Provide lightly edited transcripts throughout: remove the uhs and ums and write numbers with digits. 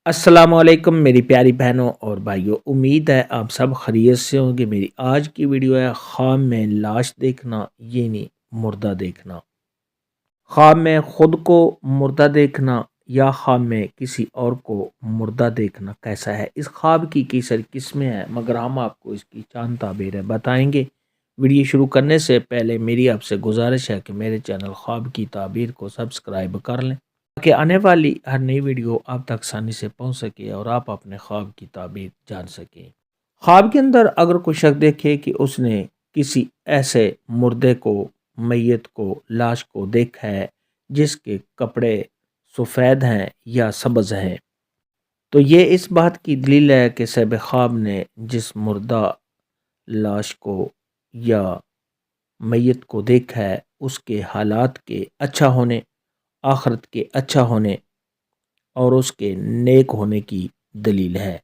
السلام علیکم میری پیاری بہنوں اور بھائیوں، امید ہے آپ سب خیریت سے ہوں گے۔ میری آج کی ویڈیو ہے خواب میں لاش دیکھنا یعنی مردہ دیکھنا۔ خواب میں خود کو مردہ دیکھنا یا خواب میں کسی اور کو مردہ دیکھنا کیسا ہے؟ اس خواب کی کئی ساری قسمیں ہیں مگر ہم آپ کو اس کی چند تعبیریں بتائیں گے۔ ویڈیو شروع کرنے سے پہلے میری آپ سے گزارش ہے کہ میرے چینل خواب کی تعبیر کو سبسکرائب کر لیں تاکہ آنے والی ہر نئی ویڈیو آپ تک آسانی سے پہنچ سکے اور آپ اپنے خواب کی تعبیر جان سکیں۔ خواب کے اندر اگر کوئی شخص دیکھے کہ اس نے کسی ایسے مردے کو، میت کو، لاش کو دیکھا ہے جس کے کپڑے سفید ہیں یا سبز ہیں، تو یہ اس بات کی دلیل ہے کہ صاحب خواب نے جس مردہ لاش کو یا میت کو دیکھا ہے اس کے حالات کے اچھا ہونے، آخرت کے اچھا ہونے اور اس کے نیک ہونے کی دلیل ہے۔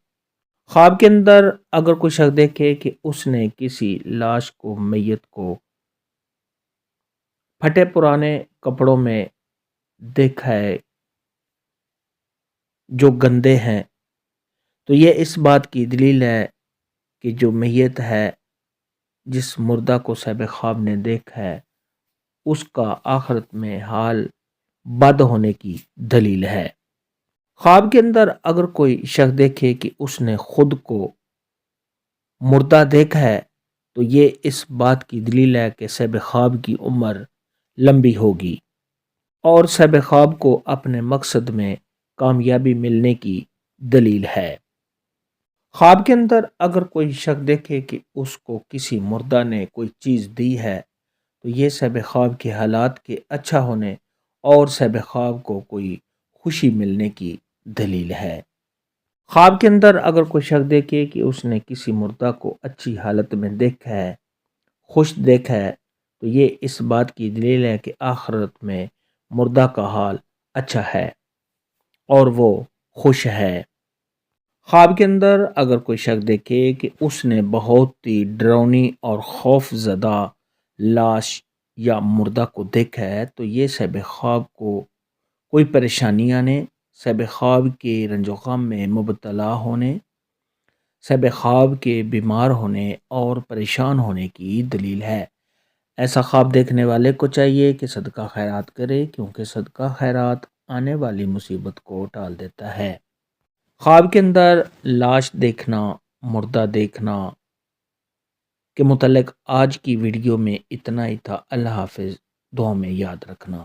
خواب کے اندر اگر کوئی شخص دیکھے کہ اس نے کسی لاش کو، میت کو پھٹے پرانے کپڑوں میں دیکھا ہے جو گندے ہیں، تو یہ اس بات کی دلیل ہے کہ جو میت ہے، جس مردہ کو صاحب خواب نے دیکھا ہے، اس کا آخرت میں حال بد ہونے کی دلیل ہے۔ خواب کے اندر اگر کوئی شخص دیکھے کہ اس نے خود کو مردہ دیکھا ہے تو یہ اس بات کی دلیل ہے کہ صاحب خواب کی عمر لمبی ہوگی اور صاحب خواب کو اپنے مقصد میں کامیابی ملنے کی دلیل ہے۔ خواب کے اندر اگر کوئی شخص دیکھے کہ اس کو کسی مردہ نے کوئی چیز دی ہے تو یہ صاحب خواب کے حالات کے اچھا ہونے اور صاحب خواب کو کوئی خوشی ملنے کی دلیل ہے۔ خواب کے اندر اگر کوئی شخص دیکھے کہ اس نے کسی مردہ کو اچھی حالت میں دیکھا ہے، خوش دیکھا ہے، تو یہ اس بات کی دلیل ہے کہ آخرت میں مردہ کا حال اچھا ہے اور وہ خوش ہے۔ خواب کے اندر اگر کوئی شخص دیکھے کہ اس نے بہت ہی ڈراؤنی اور خوف زدہ لاش یا مردہ کو دیکھا ہے تو یہ صاحب خواب کو کوئی پریشانی آنے، صاحب خواب کے رنج و غم میں مبتلا ہونے، صاحب خواب کے بیمار ہونے اور پریشان ہونے کی دلیل ہے۔ ایسا خواب دیکھنے والے کو چاہیے کہ صدقہ خیرات کرے کیونکہ صدقہ خیرات آنے والی مصیبت کو ٹال دیتا ہے۔ خواب کے اندر لاش دیکھنا، مردہ دیکھنا کے متعلق آج کی ویڈیو میں اتنا ہی تھا۔ اللہ حافظ، دعا میں یاد رکھنا۔